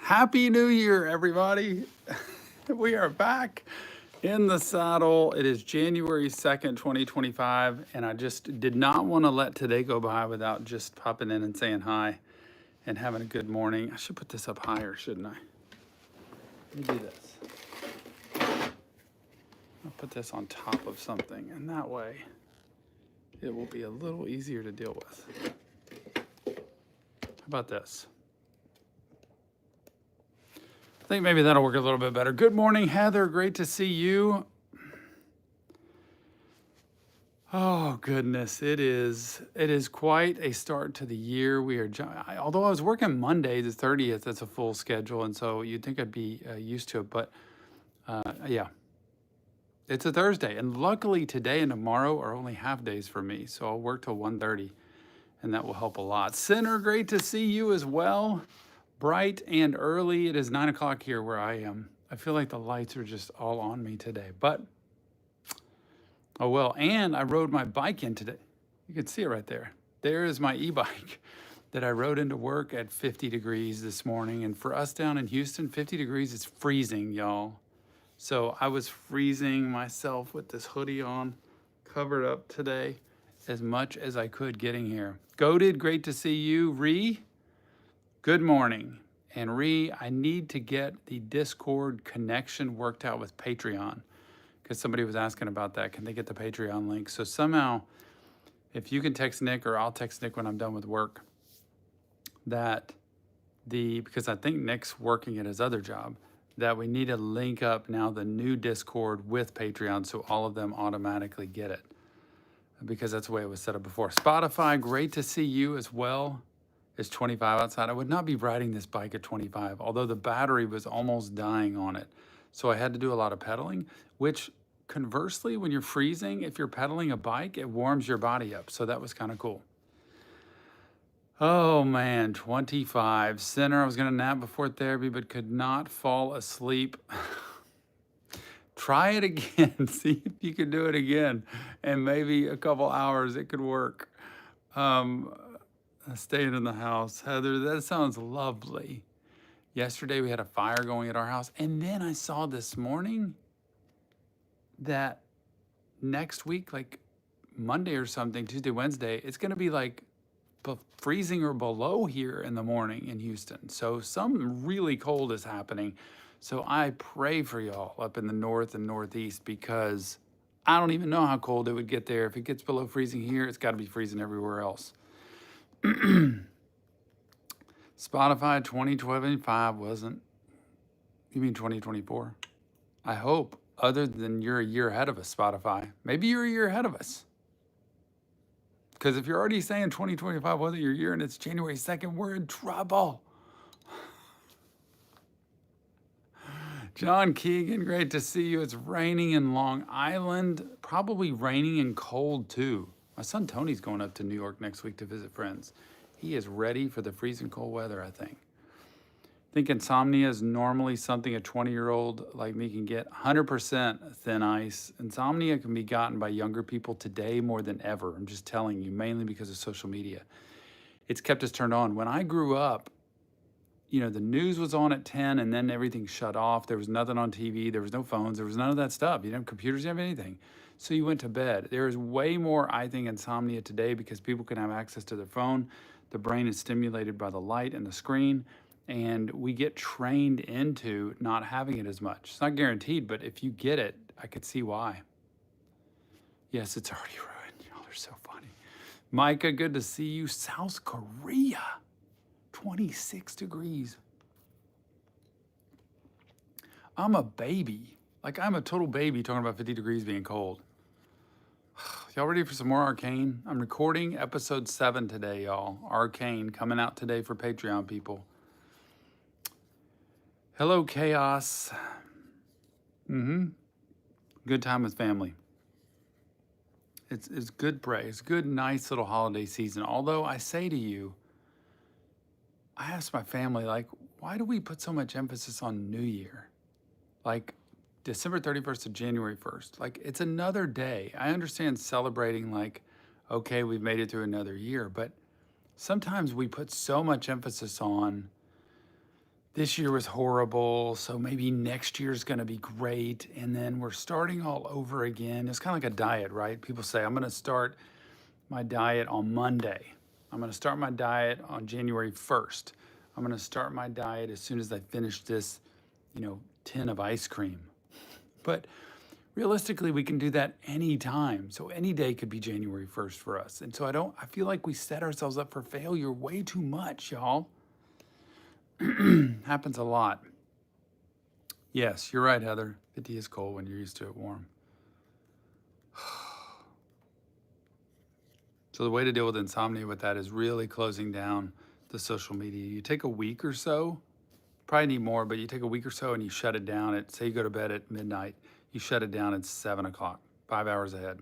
Happy New Year, everybody. We are back in the saddle. It is January 2nd, 2025, and I just did not want to let today go by without just popping in and saying hi and having a good morning. I should put this up higher, shouldn't I? Let me do this. I'll put this on top of something, and that way it will be a little easier to deal with. How about this? I think maybe that'll work a little bit better. Good morning, Heather. Great to see you. Oh goodness, it is quite a start to the year. Although I was working Monday the 30th, that's a full schedule, and so you'd think I'd be used to it. But yeah, it's a Thursday, and luckily today and tomorrow are only half days for me, so I'll work till 1:30, and that will help a lot. Sinner, great to see you as well. Bright and early. It is 9 o'clock here where I am. I feel like the lights are just all on me today, but oh well. And I rode my bike in today. You can see it right there. There is my e-bike that I rode into work at 50 degrees this morning. And for us down in Houston, 50 degrees is freezing, y'all. So I was freezing myself with this hoodie on, covered up today as much as I could getting here. Goated, great to see you. Ree, good morning. And Ree, I need to get the Discord connection worked out with Patreon because somebody was asking about that. Can they get the Patreon link? So somehow, if you can text Nick or I'll text Nick when I'm done with work, because I think Nick's working at his other job, that we need to link up now the new Discord with Patreon so all of them automatically get it. Because that's the way it was set up before. Spotify, great to see you as well. It's 25 outside. I would not be riding this bike at 25, although the battery was almost dying on it. So I had to do a lot of pedaling, which conversely, when you're freezing, if you're pedaling a bike, it warms your body up. So that was kind of cool. Oh man, 25. Sinner, I was going to nap before therapy, but could not fall asleep. Try it again. See if you can do it again. And maybe a couple hours it could work. Staying in the house. Heather, that sounds lovely. Yesterday we had a fire going at our house. And then I saw this morning that next week, like Monday or something, Tuesday, Wednesday, it's going to be like freezing or below here in the morning in Houston. So something really cold is happening. So I pray for y'all up in the north and northeast because I don't even know how cold it would get there. If it gets below freezing here, it's got to be freezing everywhere else. Spotify 2025 wasn't. You mean 2024? I hope, other than you're a year ahead of us, Spotify. Maybe you're a year ahead of us. Because if you're already saying 2025 wasn't your year and it's January 2nd, we're in trouble. John Keegan, great to see you. It's raining in Long Island, probably raining and cold too. My son Tony's going up to New York next week to visit friends. He is ready for the freezing cold weather, I think. I think insomnia is normally something a 20-year-old like me can get. 100% thin ice. Insomnia can be gotten by younger people today more than ever. I'm just telling you, mainly because of social media. It's kept us turned on. When I grew up, you know, the news was on at 10 and then everything shut off. There was nothing on TV. There was no phones. There was none of that stuff. You didn't have computers. You didn't have anything. So you went to bed. There is way more, I think, insomnia today because people can have access to their phone. The brain is stimulated by the light and the screen, and we get trained into not having it as much. It's not guaranteed, but if you get it, I could see why. Yes, it's already ruined. Y'all are so funny. Micah, good to see you. South Korea, 26 degrees. I'm a baby. Like, I'm a total baby talking about 50 degrees being cold. Y'all ready for some more Arcane? I'm recording episode 7 today, y'all. Arcane coming out today for Patreon people. Hello, Chaos. Good time with family. It's good break. It's good, nice little holiday season. Although I say to you, I asked my family, like, why do we put so much emphasis on New Year? Like, December 31st to January 1st. Like, it's another day. I understand celebrating, like, okay, we've made it through another year, but sometimes we put so much emphasis on this year was horrible, so maybe next year's going to be great. And then we're starting all over again. It's kind of like a diet, right? People say, I'm going to start my diet on Monday. I'm going to start my diet on January 1st. I'm going to start my diet as soon as I finish this, tin of ice cream. But realistically, we can do that anytime. So any day could be January 1st for us. And so I feel like we set ourselves up for failure way too much, y'all. Happens a lot. Yes, you're right, Heather. 50 is cold when you're used to it warm. So the way to deal with insomnia with that is really closing down the social media. You take a week or so, probably need more, but you take a week or so and you shut it down say you go to bed at midnight, you shut it down at 7 o'clock, 5 hours ahead.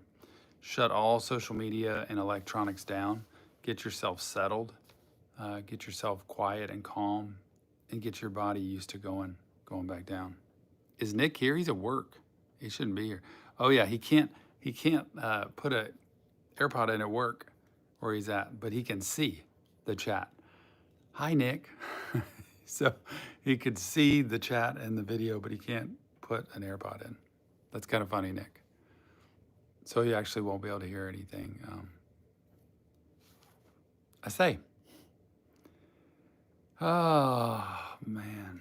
Shut all social media and electronics down. Get yourself settled, get yourself quiet and calm, and get your body used to going back down. Is Nick here? He's at work. He shouldn't be here. Oh yeah, he can't put a AirPod in at work where he's at, but he can see the chat. Hi, Nick. So he could see the chat and the video, but he can't put an AirPod in. That's kind of funny, Nick. So he actually won't be able to hear anything I say. Oh, man.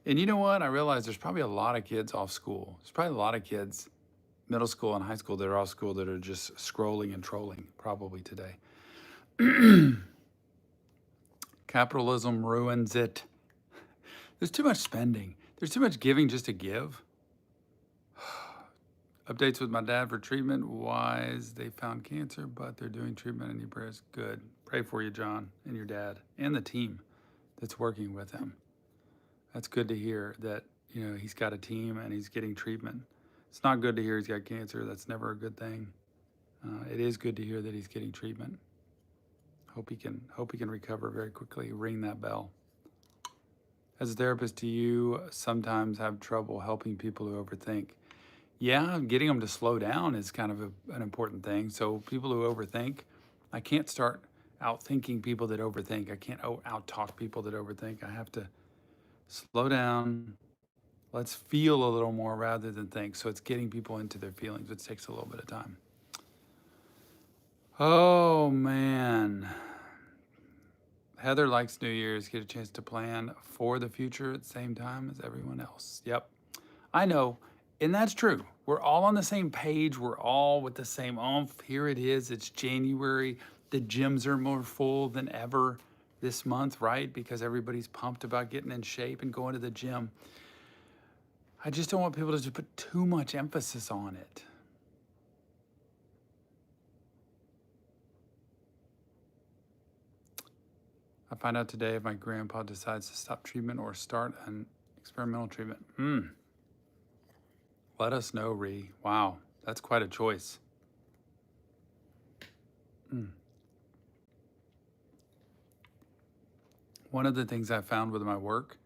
And you know what? I realize there's probably a lot of kids off school. There's probably a lot of kids, middle school and high school, that are off school that are just scrolling and trolling probably today. Capitalism ruins it. There's too much spending. There's too much giving just to give. Updates with my dad for treatment wise. They found cancer, but they're doing treatment and he prayers. Good. Pray for you, John, and your dad, and the team that's working with him. That's good to hear that, he's got a team and he's getting treatment. It's not good to hear he's got cancer. That's never a good thing. It is good to hear that he's getting treatment. Hope he can recover very quickly. Ring that bell. As a therapist, do you sometimes have trouble helping people who overthink? Yeah, getting them to slow down is kind of an important thing. So people who overthink, I can't start out thinking people that overthink. I can't out talk people that overthink. I have to slow down. Let's feel a little more rather than think. So it's getting people into their feelings, which takes a little bit of time. Oh, man. Heather likes New Year's, get a chance to plan for the future at the same time as everyone else. Yep, I know, and that's true. We're all on the same page. We're all with the same oomph. Here it is, it's January. The gyms are more full than ever this month, right? Because everybody's pumped about getting in shape and going to the gym. I just don't want people to just put too much emphasis on it. I find out today if my grandpa decides to stop treatment or start an experimental treatment. Let us know, Ree. Wow, that's quite a choice. One of the things I found with my work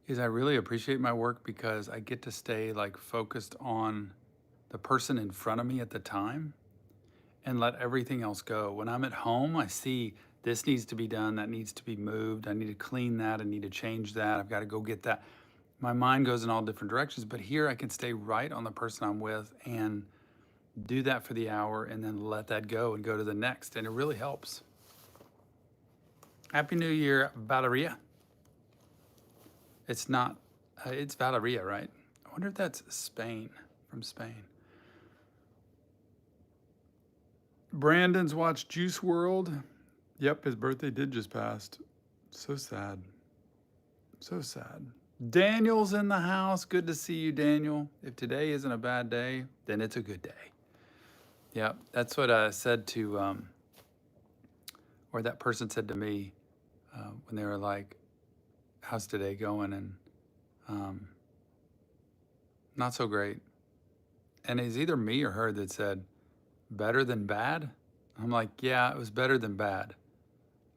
is I really appreciate my work because I get to stay focused on the person in front of me at the time and let everything else go. When I'm at home, I see this needs to be done, that needs to be moved, I need to clean that, I need to change that, I've got to go get that. My mind goes in all different directions, but here I can stay right on the person I'm with and do that for the hour and then let that go and go to the next, and it really helps. Happy New Year, Valeria. It's not, it's Valeria, right? I wonder if that's Spain, from Spain. Brandon's watched Juice World. Yep, his birthday did just pass. So sad. So sad. Daniel's in the house. Good to see you, Daniel. If today isn't a bad day, then it's a good day. Yep, that's what I said to, or that person said to me when they were like, how's today going? And not so great. And it's either me or her that said, better than bad? I'm like, yeah, it was better than bad.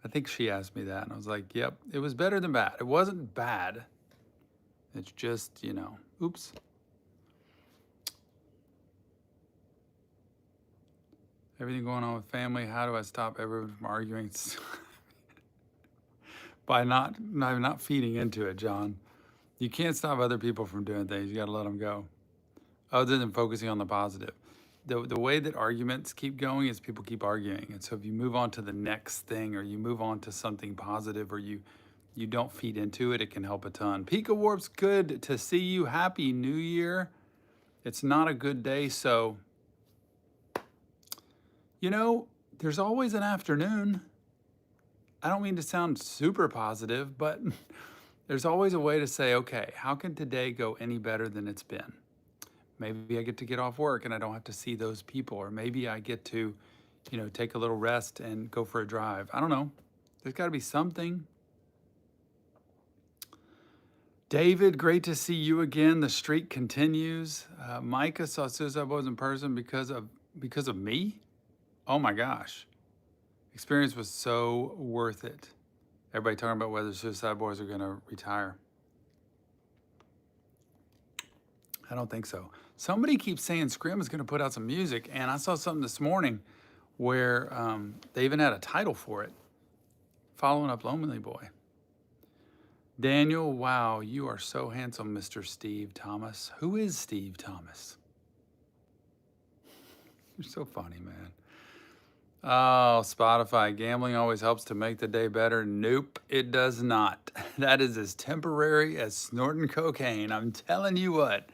I think she asked me that, and I was like, yep, it was better than bad. It wasn't bad. It's just, oops. Everything going on with family, how do I stop everyone from arguing? by not feeding into it, John. You can't stop other people from doing things. You got to let them go. Other than focusing on the positive. The way that arguments keep going is people keep arguing. And so if you move on to the next thing, or you move on to something positive, or you don't feed into it, it can help a ton. Pika Warp's good to see you. Happy New Year. It's not a good day, so, there's always an afternoon. I don't mean to sound super positive, but there's always a way to say, okay, how can today go any better than it's been? Maybe I get to get off work and I don't have to see those people, or maybe I get to, take a little rest and go for a drive. I don't know. There's got to be something. David, great to see you again. The streak continues. Micah saw Suicide Boys in person because of me. Oh my gosh. Experience was so worth it. Everybody talking about whether Suicide Boys are going to retire. I don't think so. Somebody keeps saying Scream is going to put out some music, and I saw something this morning where they even had a title for it, following up Lonely Boy. Daniel, wow, you are so handsome, Mr. Steve Thomas. Who is Steve Thomas? You're so funny, man. Oh, Spotify, gambling always helps to make the day better. Nope, it does not. That is as temporary as snorting cocaine. I'm telling you what.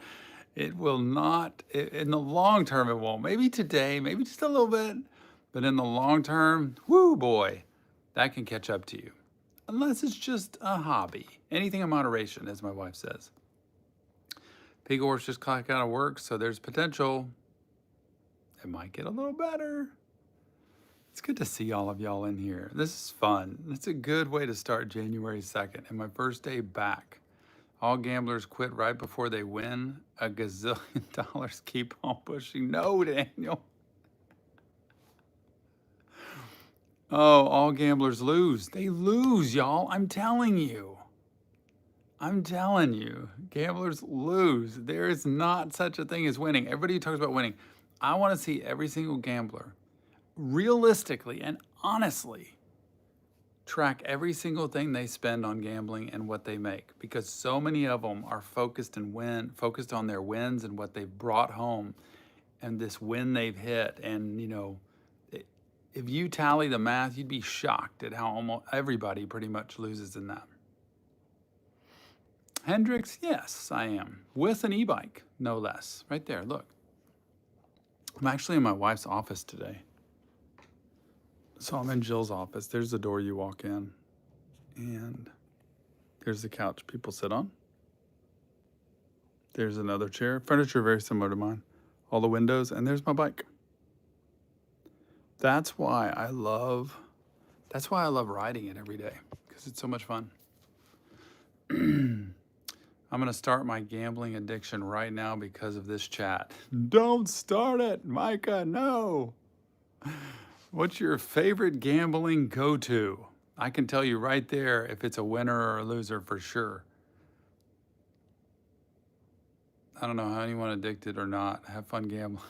It will not, in the long term, it won't. Maybe today, maybe just a little bit, but in the long term, whoo boy, that can catch up to you. Unless it's just a hobby. Anything in moderation, as my wife says. Pig Horse just clocked out of work, so there's potential it might get a little better. It's good to see all of y'all in here. This is fun. It's a good way to start January 2nd and my first day back. All gamblers quit right before they win. A gazillion dollars keep on pushing. No, Daniel. Oh, all gamblers lose. They lose, y'all. I'm telling you. Gamblers lose. There is not such a thing as winning. Everybody who talks about winning. I want to see every single gambler realistically and honestly track every single thing they spend on gambling and what they make, because so many of them are focused on their wins and what they've brought home and this win they've hit. And if you tally the math, you'd be shocked at how almost everybody pretty much loses in that. Hendrix, yes, I am. With an e-bike, no less. Right there, look. I'm actually in my wife's office today. So I'm in Jill's office. There's the door you walk in. And there's the couch people sit on. There's another chair. Furniture very similar to mine. All the windows, and there's my bike. That's why I love riding it every day, because it's so much fun. I'm going to start my gambling addiction right now because of this chat. Don't start it, Micah, no. What's your favorite gambling go-to? I can tell you right there if it's a winner or a loser for sure. I don't know how anyone addicted or not. Have fun gambling.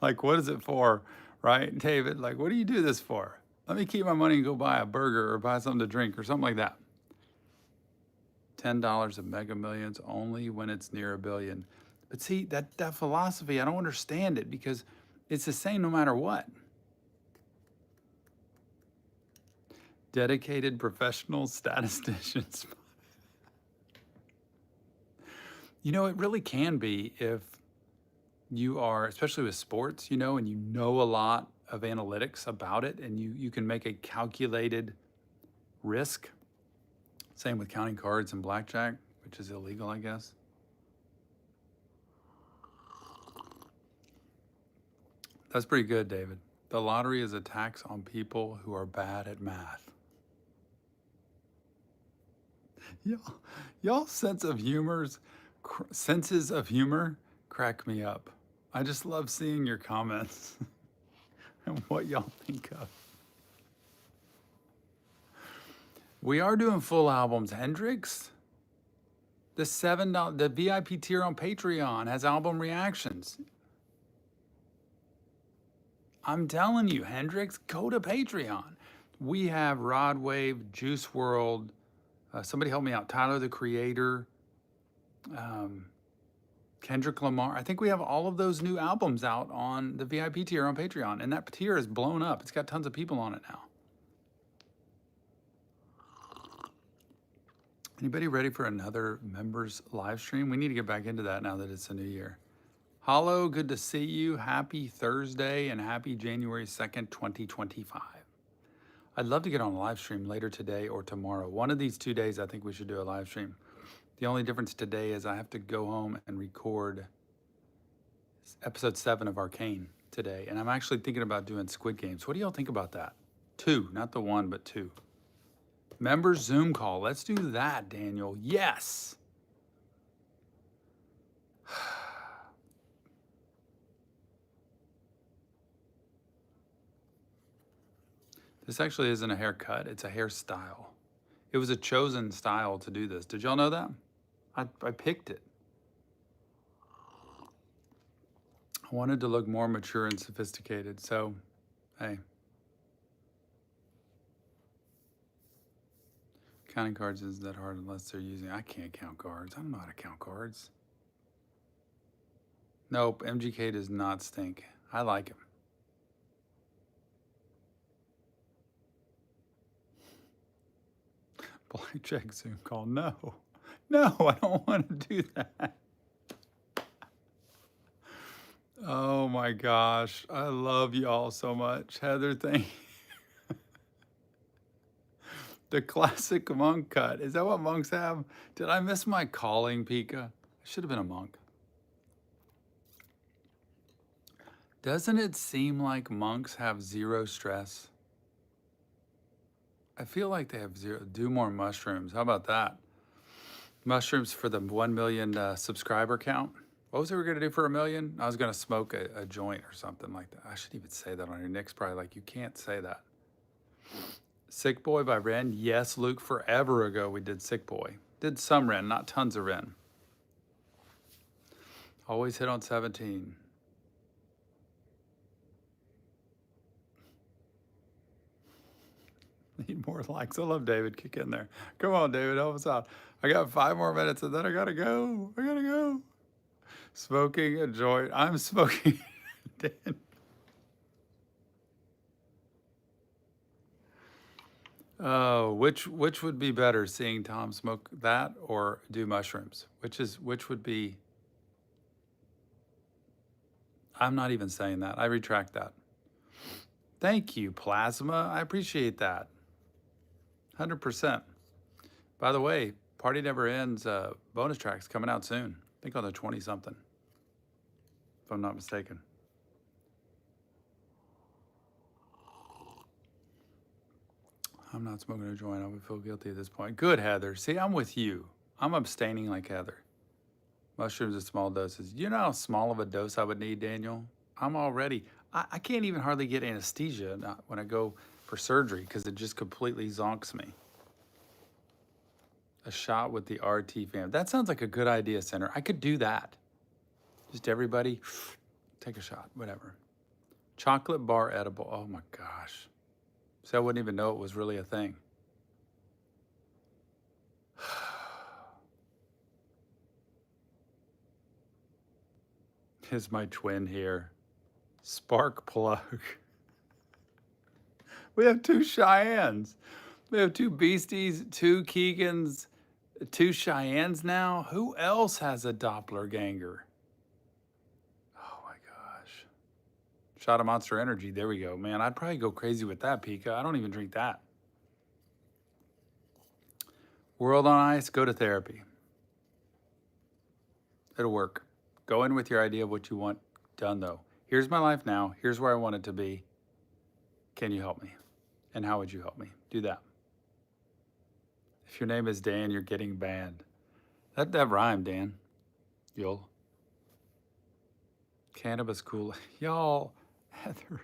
Like, what is it for, right, David? Like, what do you do this for? Let me keep my money and go buy a burger or buy something to drink or something like that. $10 of Mega Millions only when it's near $1 billion. But see, that philosophy, I don't understand it, because it's the same no matter what. Dedicated professional statisticians. It really can be if you are, especially with sports, and you know a lot of analytics about it, and you can make a calculated risk. Same with counting cards and blackjack, which is illegal, I guess. That's pretty good, David. The lottery is a tax on people who are bad at math. Y'all senses of humor crack me up. I just love seeing your comments and what y'all think of. We are doing full albums, Hendrix. The $7, the VIP tier on Patreon has album reactions. I'm telling you, Hendrix, go to Patreon. We have Rod Wave, Juice World. Somebody help me out. Tyler, the Creator. Kendrick Lamar. I think we have all of those new albums out on the VIP tier on Patreon, and that tier is blown up. It's got tons of people on it now. Anybody ready for another members live stream? We need to get back into that now that it's a new year. Hollow, good to see you. Happy Thursday and happy January 2nd, 2025. I'd love to get on a live stream later today or tomorrow. One of these 2 days, I think we should do a live stream. The only difference today is I have to go home and record episode 7 of Arcane today. And I'm actually thinking about doing Squid Games. What do y'all think about that? 2, not the 1, but 2. Members Zoom call. Let's do that, Daniel. Yes. This actually isn't a haircut. It's a hairstyle. It was a chosen style to do this. Did y'all know that? I picked it. I wanted to look more mature and sophisticated. So, hey. Counting cards isn't that hard unless they're using... I can't count cards. I don't know how to count cards. Nope, MGK does not stink. I like him. Blackjack Zoom call. No, I don't want to do that. Oh my gosh. I love y'all so much. Heather, thank you. The classic monk cut. Is that what monks have? Did I miss my calling, Pika? I should have been a monk. Doesn't it seem like monks have zero stress? I feel like they have zero. Do more mushrooms. How about that? Mushrooms for the 1 million subscriber count. What was it we were going to do for 1 million? I was going to smoke a joint or something like that. I shouldn't even say that on here. Nick's probably like, you can't say that. Sick Boy by Ren. Yes, Luke, forever ago we did Sick Boy. Did some Ren, not tons of Ren. Always hit on 17. Need more likes. I love David. Kick in there. Come on, David, help us out. I got 5 more minutes and then I gotta go. Smoking a joint. I'm smoking. Oh, which would be better, seeing Tom smoke that or do mushrooms? Which would be? I'm not even saying that. I retract that. Thank you, Plasma. I appreciate that. 100%. By the way, Party Never Ends bonus track's coming out soon. I think on the 20-something, if I'm not mistaken. I'm not smoking a joint. I would feel guilty at this point. Good, Heather. See, I'm with you. I'm abstaining like Heather. Mushrooms in small doses. You know how small of a dose I would need, Daniel? I'm already... I can't even hardly get anesthesia when I go for surgery because it just completely zonks me. A shot with the RT fam. That sounds like a good idea, Center. I could do that. Just everybody, take a shot, whatever. Chocolate bar edible. Oh my gosh. See, I wouldn't even know it was really a thing. Is my twin here. Spark plug. We have 2 Cheyennes. We have 2 Beasties, 2 Keegans, 2 Cheyennes now. Who else has a doppelganger? Oh my gosh. Shot of Monster Energy. There we go. Man, I'd probably go crazy with that, Pika. I don't even drink that. World on Ice, go to therapy. It'll work. Go in with your idea of what you want done, though. Here's my life now. Here's where I want it to be. Can you help me? And how would you help me? Do that. If your name is Dan, you're getting banned. That rhymed, Dan. You'll. Cannabis cool. Y'all, Heather.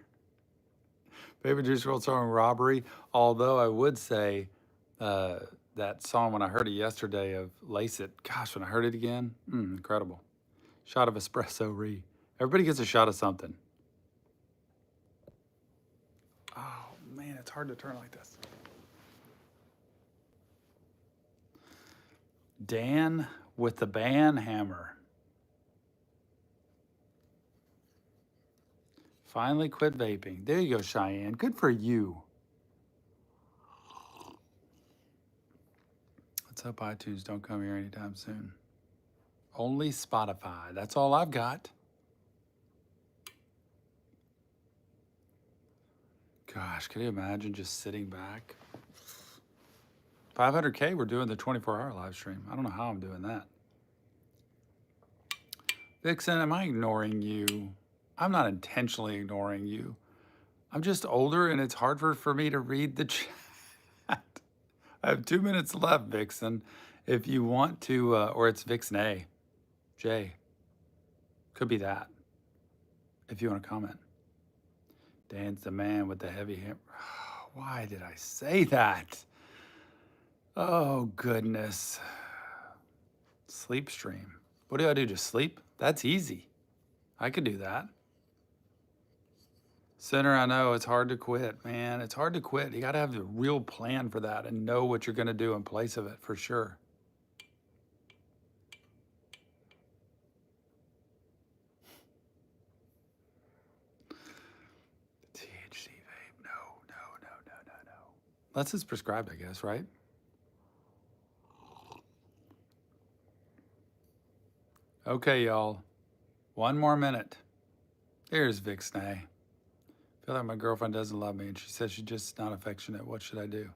Baby Juice WRLD song Robbery. Although I would say that song when I heard it yesterday of Lace It. Gosh, when I heard it again, incredible. Shot of espresso re. Everybody gets a shot of something. Oh man, It's hard to turn like this. Dan with the ban hammer. Finally quit vaping. There you go, Cheyenne. Good for you. Let's hope iTunes don't come here anytime soon. Only Spotify. That's all I've got. Gosh, can you imagine just sitting back? 500K, we're doing the 24-hour live stream. I don't know how I'm doing that. Vixen, am I ignoring you? I'm not intentionally ignoring you. I'm just older and it's harder for me to read the chat. I have 2 minutes left, Vixen. If you want to, or it's Vixen A. J. Could be that. If you want to comment. Dan's the man with the heavy hammer. Why did I say that? Oh, goodness. Sleep stream. What do I do? Just sleep? That's easy. I could do that. Center, I know it's hard to quit, man. It's hard to quit. You got to have a real plan for that and know what you're going to do in place of it for sure. THC vape. No. Unless it's prescribed, I guess, right? Okay, y'all. 1 more minute. Here's Vixnay. I feel like my girlfriend doesn't love me and she says she's just not affectionate. What should I do?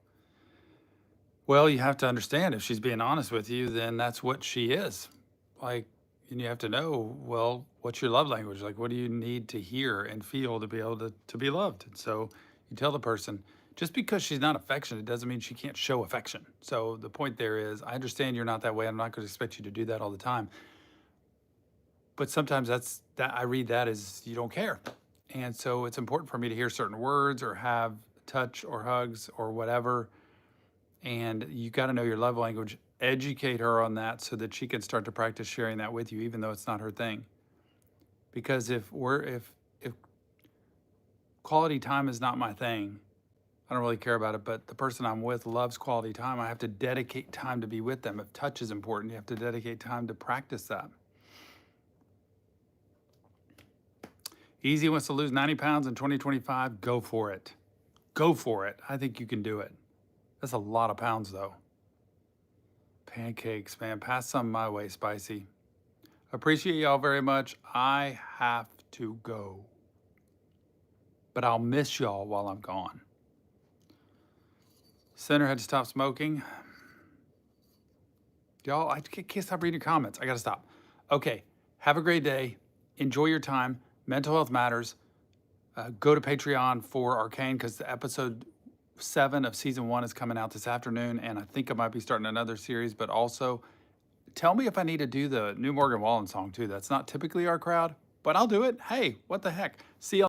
Well, you have to understand if she's being honest with you, then that's what she is. Like, and you have to know, well, what's your love language? Like, what do you need to hear and feel to be able to be loved? And so you tell the person, just because she's not affectionate doesn't mean she can't show affection. So the point there is, I understand you're not that way. I'm not going to expect you to do that all the time. But sometimes I read that as you don't care. And so it's important for me to hear certain words or have touch or hugs or whatever. And you got to know your love language. Educate her on that so that she can start to practice sharing that with you, even though it's not her thing. Because if quality time is not my thing, I don't really care about it, but the person I'm with loves quality time, I have to dedicate time to be with them. If touch is important, you have to dedicate time to practice that. Easy wants to lose 90 pounds in 2025. Go for it. Go for it. I think you can do it. That's a lot of pounds, though. Pancakes, man. Pass some my way, Spicy. Appreciate y'all very much. I have to go. But I'll miss y'all while I'm gone. Center had to stop smoking. Y'all, I can't stop reading your comments. I got to stop. Okay. Have a great day. Enjoy your time. Mental health matters. Go to Patreon for Arcane because the episode 7 of season 1 is coming out this afternoon, and I think I might be starting another series. But also, tell me if I need to do the new Morgan Wallen song too. That's not typically our crowd, but I'll do it. Hey, what the heck? See y'all.